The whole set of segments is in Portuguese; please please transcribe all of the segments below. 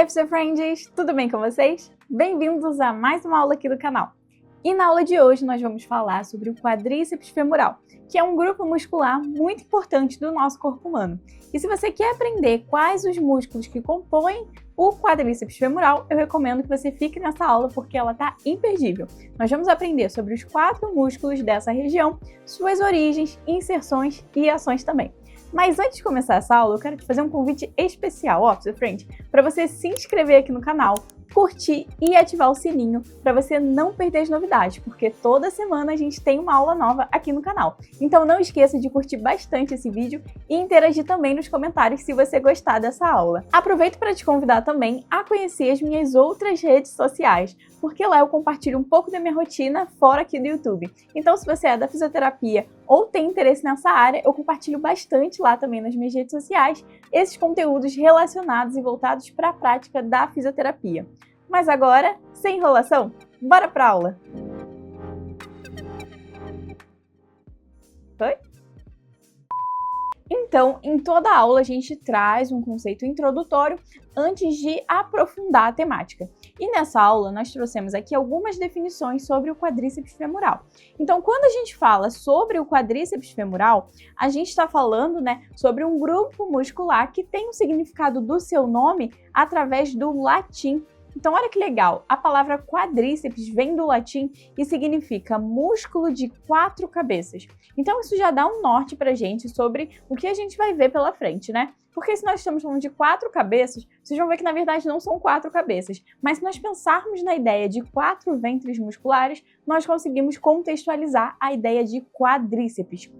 aí, Friends! Tudo bem com vocês? Bem-vindos a mais uma aula aqui do canal. E na aula de hoje nós vamos falar sobre o quadríceps femoral, que é um grupo muscular muito importante do nosso corpo humano. E se você quer aprender quais os músculos que compõem o quadríceps femoral, eu recomendo que você fique nessa aula porque ela está imperdível. Nós vamos aprender sobre os 4 músculos dessa região, suas origens, inserções e ações também. Mas antes de começar essa aula, eu quero te fazer um convite especial, Friend, para você se inscrever aqui no canal, curtir e ativar o sininho para você não perder as novidades, porque toda semana a gente tem uma aula nova aqui no canal. Então não esqueça de curtir bastante esse vídeo e interagir também nos comentários se você gostar dessa aula. Aproveito para te convidar também a conhecer as minhas outras redes sociais, porque lá eu compartilho um pouco da minha rotina fora aqui do YouTube. Então se você é da fisioterapia ou tem interesse nessa área, eu compartilho bastante lá também nas minhas redes sociais esses conteúdos relacionados e voltados para a prática da fisioterapia. Mas agora, sem enrolação, bora para a aula! Oi? Então, em toda a aula a gente traz um conceito introdutório antes de aprofundar a temática. E nessa aula nós trouxemos aqui algumas definições sobre o quadríceps femoral. Então, quando a gente fala sobre o quadríceps femoral, a gente está falando, sobre um grupo muscular que tem o significado do seu nome através do latim. Então, olha que legal, a palavra quadríceps vem do latim e significa músculo de 4 cabeças. Então, isso já dá um norte pra gente sobre o que a gente vai ver pela frente, Porque se nós estamos falando de 4 cabeças, vocês vão ver que na verdade não são 4 cabeças. Mas se nós pensarmos na ideia de 4 ventres musculares, nós conseguimos contextualizar a ideia de quadríceps.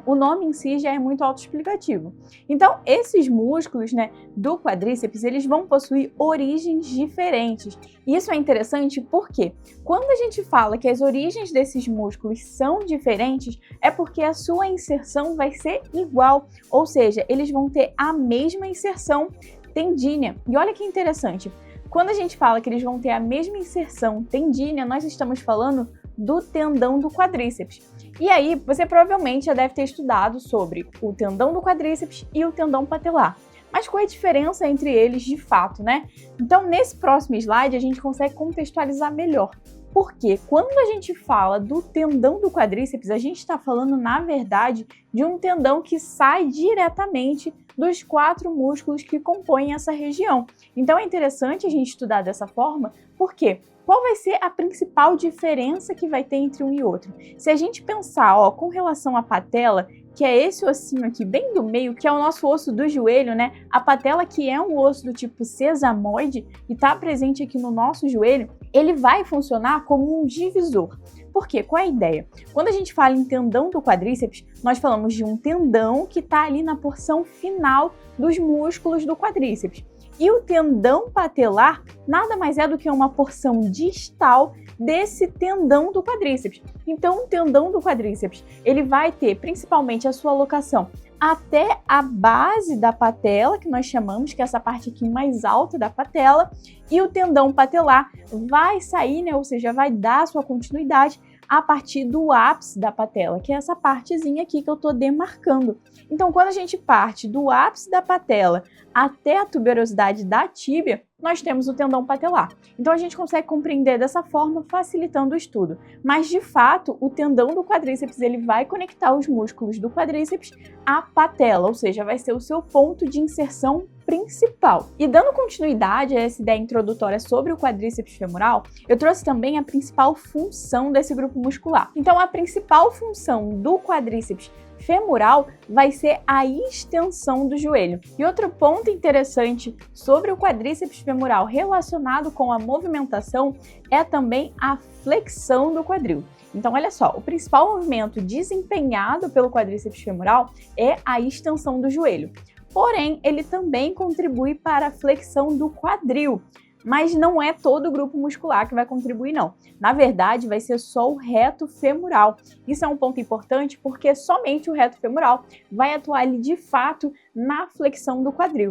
O nome em si já é muito autoexplicativo. Então, esses músculos, do quadríceps, eles vão possuir origens diferentes. E isso é interessante porque quando a gente fala que as origens desses músculos são diferentes, é porque a sua inserção vai ser igual, ou seja, eles vão ter a mesma inserção tendínea. E olha que interessante, quando a gente fala que eles vão ter a mesma inserção tendínea, nós estamos falando do tendão do quadríceps. E aí, você provavelmente já deve ter estudado sobre o tendão do quadríceps e o tendão patelar. Mas qual é a diferença entre eles de fato, Então, nesse próximo slide, a gente consegue contextualizar melhor. Porque quando a gente fala do tendão do quadríceps, a gente está falando, na verdade, de um tendão que sai diretamente dos 4 músculos que compõem essa região. Então, é interessante a gente estudar dessa forma, porque qual vai ser a principal diferença que vai ter entre um e outro? Se a gente pensar, com relação à patela, que é esse ossinho aqui bem do meio, que é o nosso osso do joelho, A patela, que é um osso do tipo sesamoide e está presente aqui no nosso joelho, ele vai funcionar como um divisor. Por quê? Qual é a ideia? Quando a gente fala em tendão do quadríceps, nós falamos de um tendão que está ali na porção final dos músculos do quadríceps. E o tendão patelar nada mais é do que uma porção distal desse tendão do quadríceps. Então, o tendão do quadríceps, ele vai ter principalmente a sua locação até a base da patela, que nós chamamos, que é essa parte aqui mais alta da patela, e o tendão patelar vai sair, ou seja, vai dar a sua continuidade a partir do ápice da patela, que é essa partezinha aqui que eu estou demarcando. Então, quando a gente parte do ápice da patela até a tuberosidade da tíbia, nós temos o tendão patelar. Então, a gente consegue compreender dessa forma, facilitando o estudo. Mas, de fato, o tendão do quadríceps, ele vai conectar os músculos do quadríceps à patela, ou seja, vai ser o seu ponto de inserção principal. E dando continuidade a essa ideia introdutória sobre o quadríceps femoral, eu trouxe também a principal função desse grupo muscular. Então, a principal função do quadríceps femoral vai ser a extensão do joelho. E outro ponto interessante sobre o quadríceps femoral relacionado com a movimentação é também a flexão do quadril. Então, olha só, o principal movimento desempenhado pelo quadríceps femoral é a extensão do joelho. Porém, ele também contribui para a flexão do quadril. Mas não é todo o grupo muscular que vai contribuir, não. Na verdade, vai ser só o reto femoral. Isso é um ponto importante porque somente o reto femoral vai atuar ali de fato na flexão do quadril,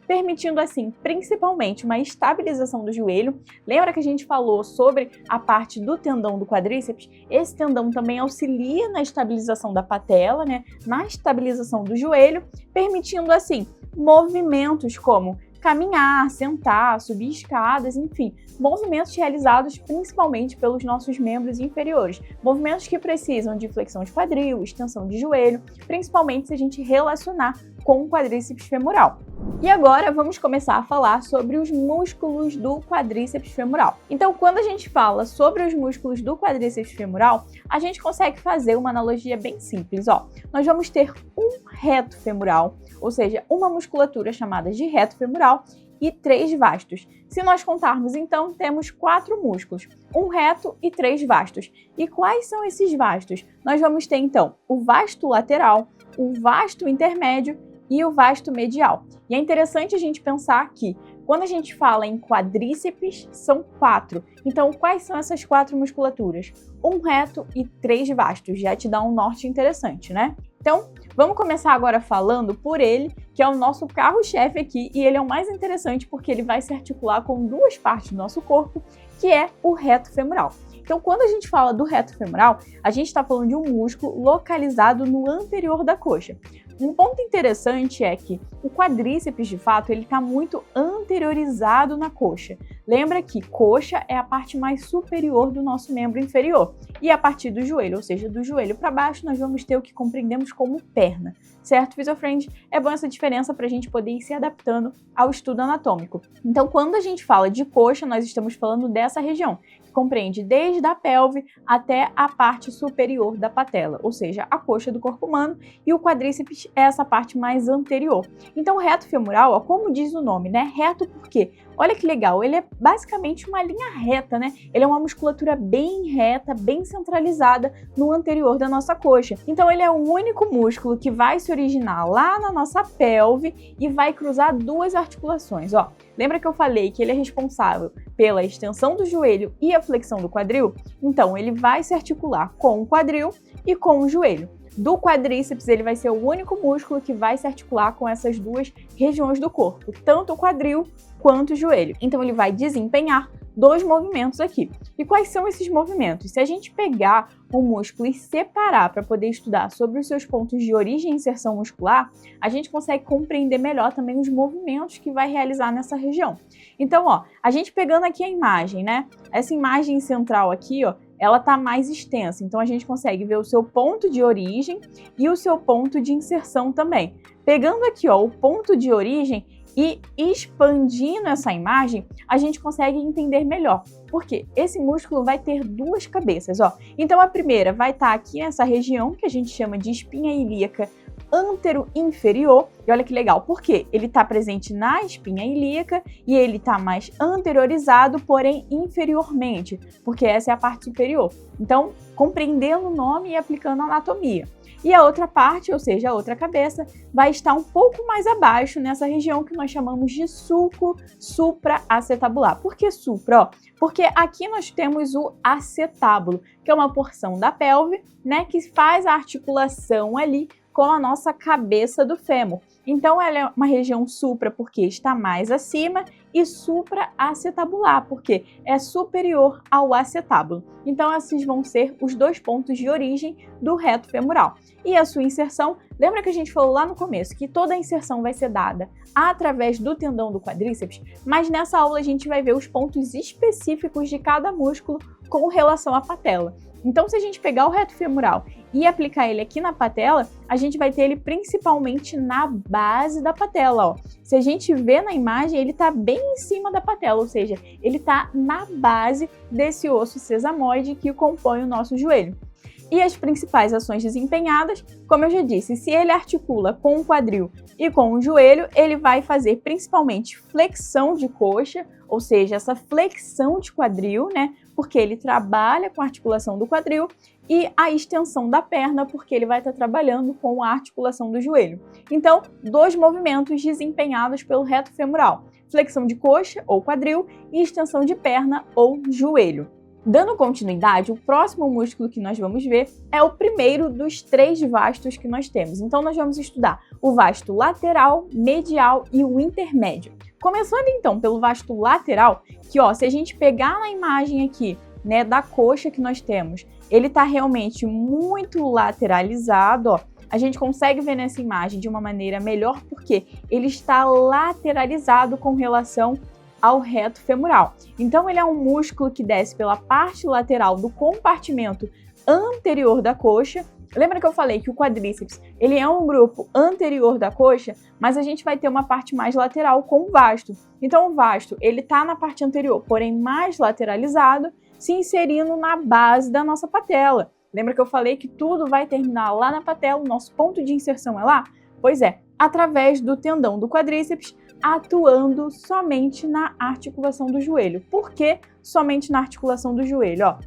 Permitindo assim, principalmente, uma estabilização do joelho. Lembra que a gente falou sobre a parte do tendão do quadríceps? Esse tendão também auxilia na estabilização da patela, Na estabilização do joelho, permitindo assim movimentos como caminhar, sentar, subir escadas, enfim, movimentos realizados principalmente pelos nossos membros inferiores. Movimentos que precisam de flexão de quadril, extensão de joelho, principalmente se a gente relacionar com o quadríceps femoral. E agora vamos começar a falar sobre os músculos do quadríceps femoral. Então, quando a gente fala sobre os músculos do quadríceps femoral, a gente consegue fazer uma analogia bem simples. Nós vamos ter um reto femoral, ou seja, uma musculatura chamada de reto femoral, e 3 vastos. Se nós contarmos, então, temos 4 músculos, um reto e 3 vastos. E quais são esses vastos? Nós vamos ter, então, o vasto lateral, o vasto intermédio e o vasto medial. E é interessante a gente pensar que, quando a gente fala em quadríceps, são 4. Então, quais são essas 4 musculaturas? Um reto e 3 vastos. Já te dá um norte interessante, né? Então, vamos começar agora falando por ele, que é o nosso carro-chefe aqui, e ele é o mais interessante porque ele vai se articular com 2 partes do nosso corpo, que é o reto femoral. Então, quando a gente fala do reto femoral, a gente está falando de um músculo localizado no anterior da coxa. Um ponto interessante é que o quadríceps, de fato, ele está muito anteriorizado na coxa. Lembra que coxa é a parte mais superior do nosso membro inferior. E a partir do joelho, ou seja, do joelho para baixo, nós vamos ter o que compreendemos como perna. Certo, Physiofriend? É bom essa diferença para a gente poder ir se adaptando ao estudo anatômico. Então, quando a gente fala de coxa, nós estamos falando dessa região, que compreende desde a pelve até a parte superior da patela, ou seja, a coxa do corpo humano, e o quadríceps é essa parte mais anterior. Então, o reto femoral, como diz o nome, né? Reto por quê? Olha que legal, ele é basicamente uma linha reta, né? Ele é uma musculatura bem reta, bem centralizada no anterior da nossa coxa. Então, ele é o único músculo que vai se originar lá na nossa pelve e vai cruzar 2 articulações. Lembra que eu falei que ele é responsável pela extensão do joelho e a flexão do quadril? Então, ele vai se articular com o quadril e com o joelho. Do quadríceps, ele vai ser o único músculo que vai se articular com essas 2 regiões do corpo, tanto o quadril quanto o joelho. Então, ele vai desempenhar 2 movimentos aqui. E quais são esses movimentos? Se a gente pegar o músculo e separar para poder estudar sobre os seus pontos de origem e inserção muscular, a gente consegue compreender melhor também os movimentos que vai realizar nessa região. Então, a gente pegando aqui a imagem, né? Essa imagem central aqui, ela tá mais extensa, então a gente consegue ver o seu ponto de origem e o seu ponto de inserção também. Pegando aqui, o ponto de origem e expandindo essa imagem, a gente consegue entender melhor. Porque esse músculo vai ter 2 cabeças, Então a primeira vai estar aqui nessa região que a gente chama de espinha ilíaca antero-inferior. E olha que legal, porque ele está presente na espinha ilíaca e ele está mais anteriorizado, porém inferiormente, porque essa é a parte superior. Então, compreendendo o nome e aplicando a anatomia. E a outra parte, ou seja, a outra cabeça, vai estar um pouco mais abaixo nessa região que nós chamamos de sulco supraacetabular. Por que supra? Porque aqui nós temos o acetábulo, que é uma porção da pelve, né, que faz a articulação ali com a nossa cabeça do fêmur. Então, ela é uma região supra porque está mais acima e supraacetabular porque é superior ao acetábulo. Então, esses vão ser os 2 pontos de origem do reto femoral. E a sua inserção, lembra que a gente falou lá no começo que toda a inserção vai ser dada através do tendão do quadríceps, mas nessa aula a gente vai ver os pontos específicos de cada músculo com relação à patela. Então, se a gente pegar o reto femoral e aplicar ele aqui na patela, a gente vai ter ele principalmente na base da patela, Se a gente vê na imagem, ele está bem em cima da patela, ou seja, ele está na base desse osso sesamoide que compõe o nosso joelho. E as principais ações desempenhadas, como eu já disse, se ele articula com o quadril e com o joelho, ele vai fazer principalmente flexão de coxa, ou seja, essa flexão de quadril, né? Porque ele trabalha com a articulação do quadril, e a extensão da perna, porque ele vai estar trabalhando com a articulação do joelho. Então, dois movimentos desempenhados pelo reto femoral: flexão de coxa ou quadril e extensão de perna ou joelho. Dando continuidade, o próximo músculo que nós vamos ver é o primeiro dos 3 vastos que nós temos. Então, nós vamos estudar o vasto lateral, medial e o intermédio. Começando então pelo vasto lateral, que se a gente pegar na imagem aqui, né, da coxa que nós temos, ele está realmente muito lateralizado, a gente consegue ver nessa imagem de uma maneira melhor porque ele está lateralizado com relação ao reto femoral. Então, ele é um músculo que desce pela parte lateral do compartimento anterior da coxa. Lembra que eu falei que o quadríceps ele é um grupo anterior da coxa, mas a gente vai ter uma parte mais lateral com o vasto. Então, o vasto ele está na parte anterior, porém mais lateralizado, se inserindo na base da nossa patela. Lembra que eu falei que tudo vai terminar lá na patela, o nosso ponto de inserção é lá? Pois é, através do tendão do quadríceps, atuando somente na articulação do joelho. Por que somente na articulação do joelho? Ó,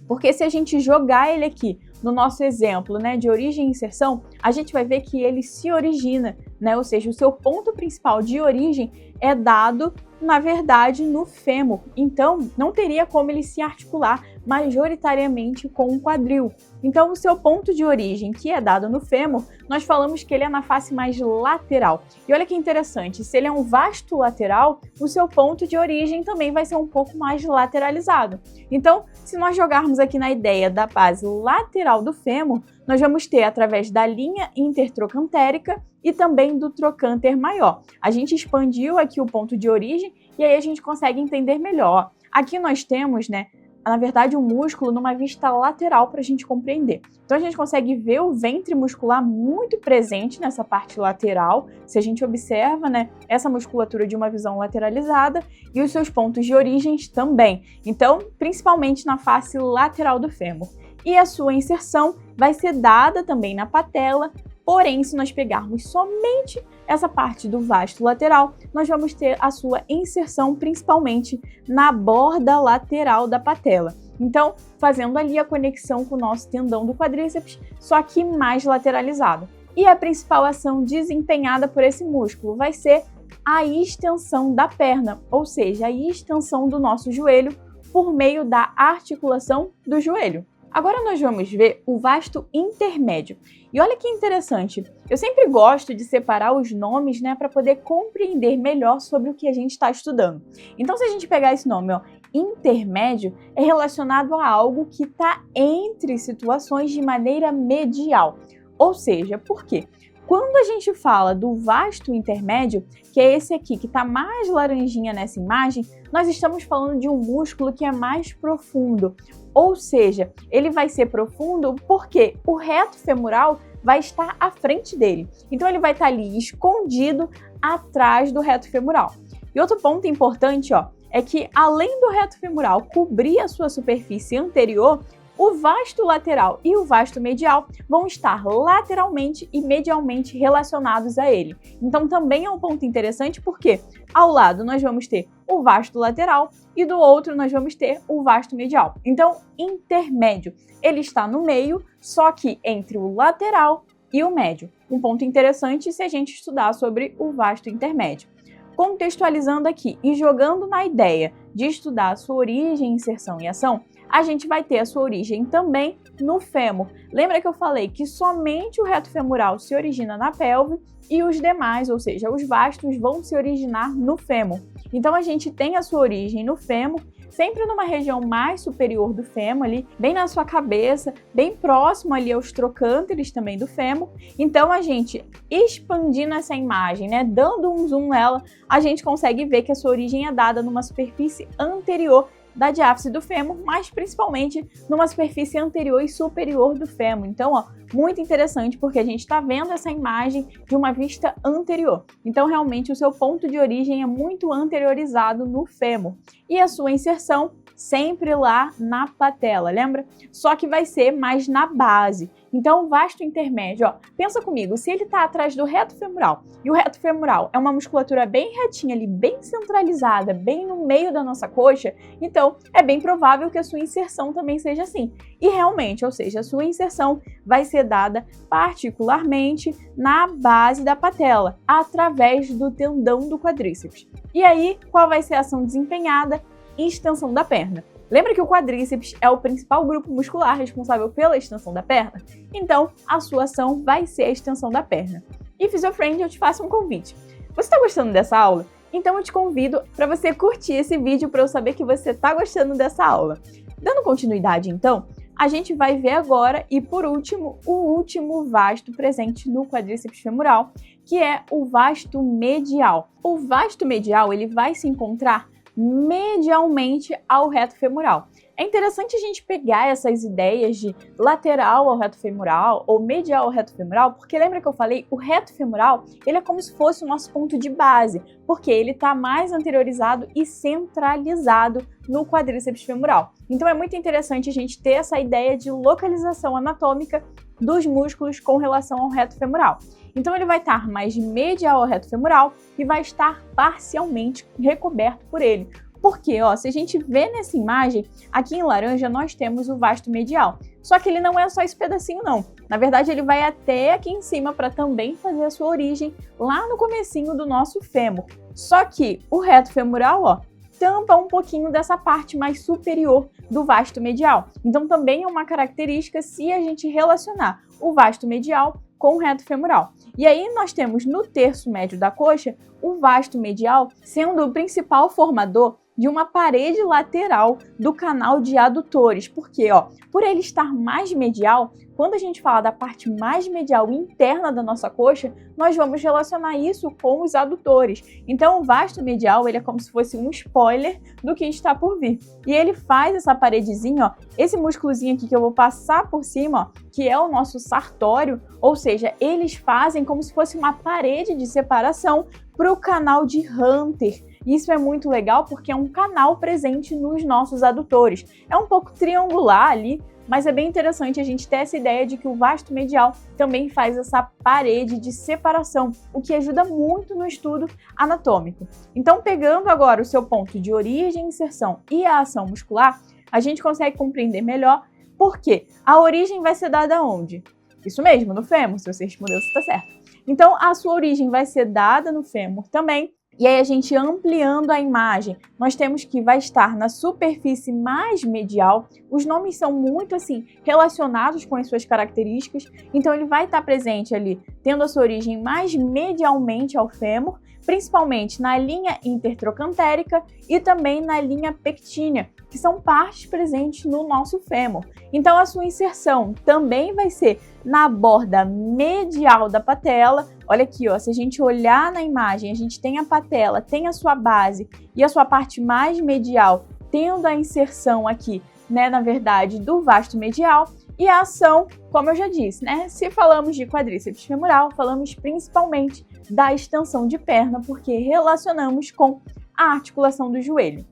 porque se a gente jogar ele aqui no nosso exemplo, né, de origem e inserção, a gente vai ver que ele se origina, né, ou seja, o seu ponto principal de origem é dado, na verdade, no fêmur. Então, não teria como ele se articular majoritariamente com o quadril. Então, o seu ponto de origem, que é dado no fêmur, nós falamos que ele é na face mais lateral. E olha que interessante, se ele é um vasto lateral, o seu ponto de origem também vai ser um pouco mais lateralizado. Então, se nós jogarmos aqui na ideia da base lateral do fêmur, nós vamos ter através da linha intertrocantérica e também do trocânter maior. A gente expandiu aqui o ponto de origem e aí a gente consegue entender melhor. Aqui nós temos, né, na verdade, um músculo numa vista lateral para a gente compreender. Então, a gente consegue ver o ventre muscular muito presente nessa parte lateral, se a gente observa, né, essa musculatura de uma visão lateralizada e os seus pontos de origem também. Então, principalmente na face lateral do fêmur. E a sua inserção vai ser dada também na patela, porém, se nós pegarmos somente essa parte do vasto lateral, nós vamos ter a sua inserção principalmente na borda lateral da patela. Então, fazendo ali a conexão com o nosso tendão do quadríceps, só que mais lateralizado. E a principal ação desempenhada por esse músculo vai ser a extensão da perna, ou seja, a extensão do nosso joelho por meio da articulação do joelho. Agora nós vamos ver o vasto intermédio. E olha que interessante, eu sempre gosto de separar os nomes, né, para poder compreender melhor sobre o que a gente está estudando. Então, se a gente pegar esse nome, ó, intermédio, é relacionado a algo que está entre situações de maneira medial. Ou seja, por quê? Quando a gente fala do vasto intermédio, que é esse aqui que está mais laranjinha nessa imagem, nós estamos falando de um músculo que é mais profundo. Ou seja, ele vai ser profundo porque o reto femoral vai estar à frente dele. Então, ele vai estar ali escondido atrás do reto femoral. E outro ponto importante, ó, é que além do reto femoral cobrir a sua superfície anterior, o vasto lateral e o vasto medial vão estar lateralmente e medialmente relacionados a ele. Então também é um ponto interessante porque ao lado nós vamos ter o vasto lateral e do outro nós vamos ter o vasto medial. Então, intermédio, ele está no meio, só que entre o lateral e o médio. Um ponto interessante se a gente estudar sobre o vasto intermédio. Contextualizando aqui e jogando na ideia de estudar a sua origem, inserção e ação, a gente vai ter a sua origem também no fêmur. Lembra que eu falei que somente o reto femoral se origina na pelve e os demais, ou seja, os vastos, vão se originar no fêmur. Então a gente tem a sua origem no fêmur, sempre numa região mais superior do fêmur, ali, bem na sua cabeça, bem próximo ali aos trocânteres também do fêmur. Então a gente, expandindo essa imagem, né, dando um zoom nela, a gente consegue ver que a sua origem é dada numa superfície anterior da diáfise do fêmur, mas principalmente numa superfície anterior e superior do fêmur. Então, ó, muito interessante porque a gente está vendo essa imagem de uma vista anterior. Então, realmente, o seu ponto de origem é muito anteriorizado no fêmur. E a sua inserção sempre lá na patela, lembra? Só que vai ser mais na base. Então, o vasto intermédio, ó, pensa comigo, se ele está atrás do reto femoral, e o reto femoral é uma musculatura bem retinha ali, bem centralizada, bem no meio da nossa coxa, então é bem provável que a sua inserção também seja assim. E realmente, ou seja, a sua inserção vai ser dada particularmente na base da patela, através do tendão do quadríceps. E aí, qual vai ser a ação desempenhada? Extensão da perna. Lembra que o quadríceps é o principal grupo muscular responsável pela extensão da perna? Então, a sua ação vai ser a extensão da perna. E PhysioFriend, eu te faço um convite. Você está gostando dessa aula? Então eu te convido para você curtir esse vídeo para eu saber que você está gostando dessa aula. Dando continuidade, então, a gente vai ver agora, e por último, o último vasto presente no quadríceps femoral, que é o vasto medial. O vasto medial, ele vai se encontrar medialmente ao reto femoral. É interessante a gente pegar essas ideias de lateral ao reto femoral ou medial ao reto femoral, porque lembra que eu falei, o reto femoral, ele é como se fosse o nosso ponto de base, porque ele está mais anteriorizado e centralizado no quadríceps femoral. Então é muito interessante a gente ter essa ideia de localização anatômica dos músculos com relação ao reto femoral. Então ele vai estar mais medial ao reto femoral e vai estar parcialmente recoberto por ele. Porque, ó, se a gente vê nessa imagem, aqui em laranja nós temos o vasto medial. Só que ele não é só esse pedacinho, não. Na verdade, ele vai até aqui em cima para também fazer a sua origem lá no comecinho do nosso fêmur. Só que o reto femoral, ó, tampa um pouquinho dessa parte mais superior do vasto medial. Então também é uma característica se a gente relacionar o vasto medial com o reto femoral. E aí nós temos no terço médio da coxa o vasto medial sendo o principal formador de uma parede lateral do canal de adutores. Porque, ó, por ele estar mais medial, quando a gente fala da parte mais medial interna da nossa coxa, nós vamos relacionar isso com os adutores. Então, o vasto medial, ele é como se fosse um spoiler do que está por vir. E ele faz essa paredezinha, ó, esse músculozinho aqui que eu vou passar por cima, ó, que é o nosso sartório, ou seja, eles fazem como se fosse uma parede de separação para o canal de Hunter. Isso é muito legal porque é um canal presente nos nossos adutores. É um pouco triangular ali, mas é bem interessante a gente ter essa ideia de que o vasto medial também faz essa parede de separação, o que ajuda muito no estudo anatômico. Então, pegando agora o seu ponto de origem, inserção e a ação muscular, a gente consegue compreender melhor porque a origem vai ser dada onde? Isso mesmo, no fêmur, se você respondeu, você está certo. Então, a sua origem vai ser dada no fêmur também. E aí a gente ampliando a imagem, nós temos que vai estar na superfície mais medial. Os nomes são muito assim relacionados com as suas características, então ele vai estar presente ali, tendo a sua origem mais medialmente ao fêmur, principalmente na linha intertrocantérica e também na linha pectínea, que são partes presentes no nosso fêmur. Então a sua inserção também vai ser na borda medial da patela. Olha aqui, ó, se a gente olhar na imagem, a gente tem a patela, tem a sua base e a sua parte mais medial, tendo a inserção aqui, né, na verdade, do vasto medial. E a ação, como eu já disse, né, se falamos de quadríceps femoral, falamos principalmente da extensão de perna, porque relacionamos com a articulação do joelho.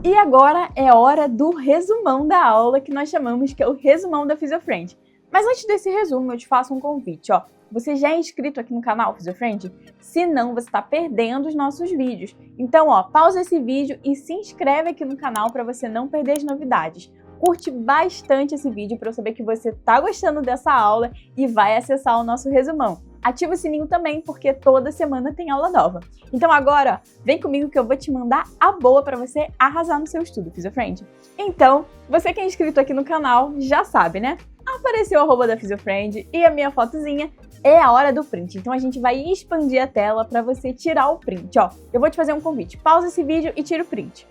E agora é hora do resumão da aula, que nós chamamos que é o resumão da PhysioFriend. Mas antes desse resumo, eu te faço um convite, ó. Você já é inscrito aqui no canal PhysioFriend? Se não, você está perdendo os nossos vídeos. Então, ó, pausa esse vídeo e se inscreve aqui no canal para você não perder as novidades. Curte bastante esse vídeo para eu saber que você está gostando dessa aula e vai acessar o nosso resumão. Ativa o sininho também, porque toda semana tem aula nova. Então agora, ó, vem comigo que eu vou te mandar a boa para você arrasar no seu estudo, PhysioFriend. Então, você que é inscrito aqui no canal já sabe, né? Apareceu o arroba da PhysioFriend e a minha fotozinha. É a hora do print, então a gente vai expandir a tela para você tirar o print, ó. Eu vou te fazer um convite, pausa esse vídeo e tira o print.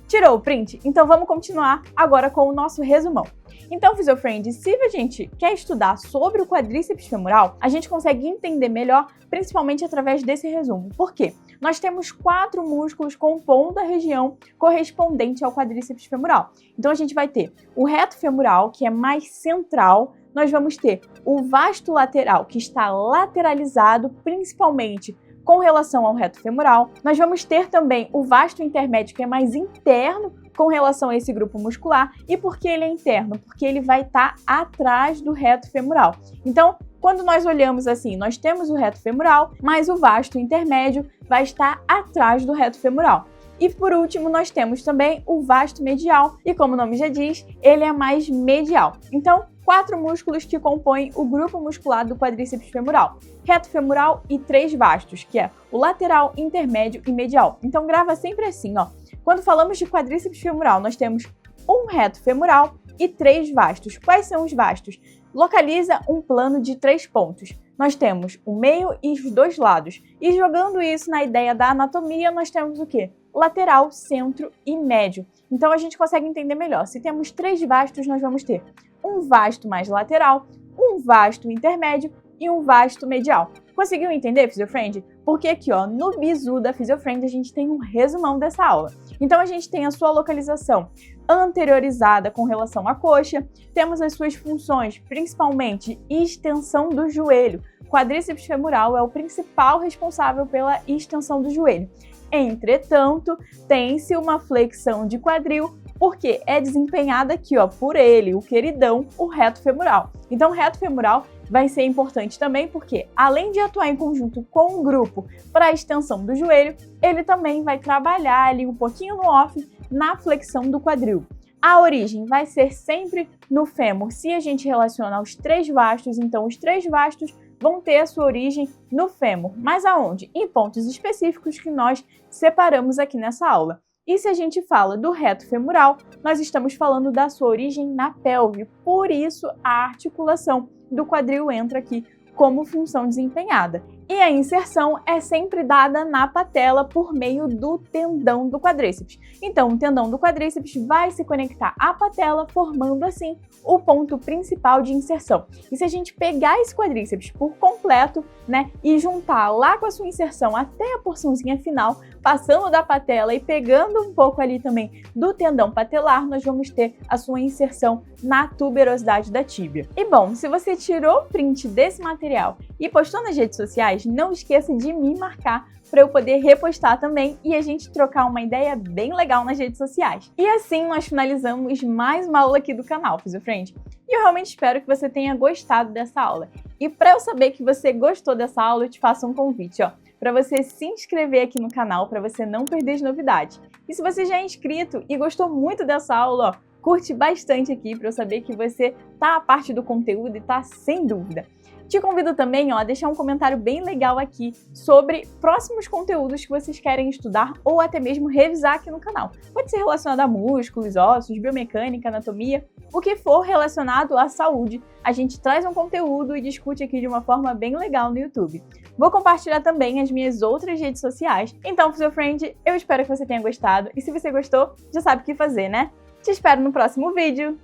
Tirou o print? Então vamos continuar agora com o nosso resumão. Então, PhysioFriend, se a gente quer estudar sobre o quadríceps femoral, a gente consegue entender melhor, principalmente através desse resumo. Por quê? Nós temos 4 músculos compondo a região correspondente ao quadríceps femoral. Então a gente vai ter o reto femoral, que é mais central. Nós vamos ter o vasto lateral, que está lateralizado, principalmente com relação ao reto femoral. Nós vamos ter também o vasto intermédio, que é mais interno com relação a esse grupo muscular. E por que ele é interno? Porque ele vai estar atrás do reto femoral. Então, quando nós olhamos assim, nós temos o reto femoral, mas o vasto intermédio vai estar atrás do reto femoral. E por último, nós temos também o vasto medial, e como o nome já diz, ele é mais medial. Então, 4 músculos que compõem o grupo muscular do quadríceps femoral: reto femoral e 3 vastos, que é o lateral, intermédio e medial. Então grava sempre assim, ó. Quando falamos de quadríceps femoral, nós temos um reto femoral e 3 vastos. Quais são os vastos? Localiza um plano de 3 pontos. nós temos o meio e os dois lados. E jogando isso na ideia da anatomia, nós temos o quê? Lateral, centro e médio. Então a gente consegue entender melhor. Se temos 3 vastos, nós vamos ter um vasto mais lateral, um vasto intermédio e um vasto medial. Conseguiu entender, PhysioFriend? Porque aqui, ó, no bizu da PhysioFriend, a gente tem um resumão dessa aula. Então, a gente tem a sua localização anteriorizada com relação à coxa, temos as suas funções, principalmente extensão do joelho. Quadríceps femoral é o principal responsável pela extensão do joelho. Entretanto, tem-se uma flexão de quadril, porque é desempenhada aqui, ó, por ele, o queridão, o reto femoral. Então, o reto femoral vai ser importante também porque, além de atuar em conjunto com o grupo para a extensão do joelho, ele também vai trabalhar ali um pouquinho no off na flexão do quadril. A origem vai ser sempre no fêmur. Se a gente relaciona aos 3 vastos, então os 3 vastos vão ter a sua origem no fêmur. Mas aonde? Em pontos específicos que nós separamos aqui nessa aula. E se a gente fala do reto femoral, nós estamos falando da sua origem na pelve. Por isso, a articulação do quadril entra aqui como função desempenhada. E a inserção é sempre dada na patela por meio do tendão do quadríceps. Então, o tendão do quadríceps vai se conectar à patela, formando assim o ponto principal de inserção. E se a gente pegar esse quadríceps por completo, né, e juntar lá com a sua inserção até a porçãozinha final, passando da patela e pegando um pouco ali também do tendão patelar, nós vamos ter a sua inserção na tuberosidade da tíbia. E bom, se você tirou print desse material e postou nas redes sociais, não esqueça de me marcar para eu poder repostar também e a gente trocar uma ideia bem legal nas redes sociais. E assim nós finalizamos mais uma aula aqui do canal, PhysioFriend. E eu realmente espero que você tenha gostado dessa aula. E para eu saber que você gostou dessa aula, eu te faço um convite, ó, para você se inscrever aqui no canal para você não perder as novidades. E se você já é inscrito e gostou muito dessa aula, ó, curte bastante aqui para eu saber que você tá a parte do conteúdo e tá sem dúvida. Te convido também, ó, a deixar um comentário bem legal aqui sobre próximos conteúdos que vocês querem estudar ou até mesmo revisar aqui no canal. Pode ser relacionado a músculos, ossos, biomecânica, anatomia, o que for relacionado à saúde. A gente traz um conteúdo e discute aqui de uma forma bem legal no YouTube. Vou compartilhar também as minhas outras redes sociais. Então, PhysioFriend, eu espero que você tenha gostado. E se você gostou, já sabe o que fazer, né? Te espero no próximo vídeo.